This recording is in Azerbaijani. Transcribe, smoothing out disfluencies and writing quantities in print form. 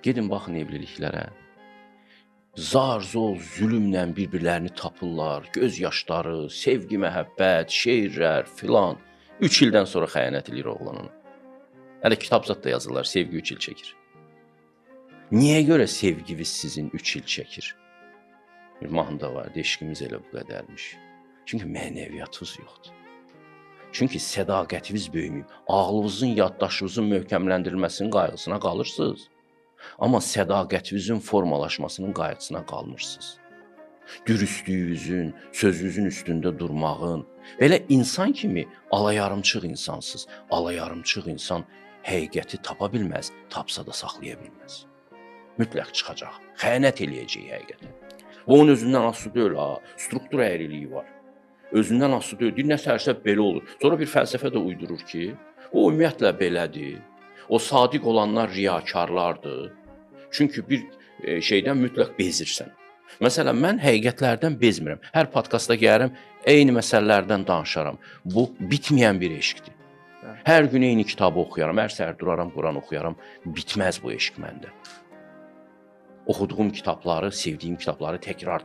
Gedin baxın evliliklərə. Zar, zor, zülmlə bir-birlərini tapırlar, göz yaşları, sevgi, məhəbbət, şeirlər filan. 3 ildən sonra xəyanət edir oğlanın. Hələ kitab zad da yazırlar, sevgi 3 il çəkir. Niyə görə sevginiz sizin 3 il çəkir? Bir mahnıda var, eşqimiz elə bu qədərmiş. Çünki mənəviyyatınız yoxdur. Çünki sədaqətiniz böyüməyib, ağlınızın, yaddaşınızın möhkəmləndirilməsinin qayğısına qalırsınız. Amma sədaqətinizin formalaşmasının qayğısına qalmırsınız. Dürüstlüyünüzün, sözünüzün üstündə durmağın, belə insan kimi alayarımçıq insansınız. Alayarımçıq insan həqiqəti tapa bilməz, tapsa da saxlaya bilməz. Mütləq çıxacaq, xəyanət eləyəcək həqiqətən. Bu onun özündən asılı deyil, struktur əyriliyi var. Özündən asılı deyil, nə sərsə belə olur. Sonra bir fəlsəfə də uydurur ki, o ümumiyyətlə belədir. O sadiq olanlar riyakarlardır. Çünki bir şeydən mütləq bezirsən. Məsələn, mən həqiqətlərdən bezmirəm. Hər podkastda gəlirəm, eyni məsələlərdən danışaram. Bu bitməyən bir eşqdir. Hər gün eyni kitabı oxuyaram, hər səhər duraram, Quran oxuyaram. Bitməz bu eşq məndə. Oxuduğum kitabları, sevdiyim kitabları təkrar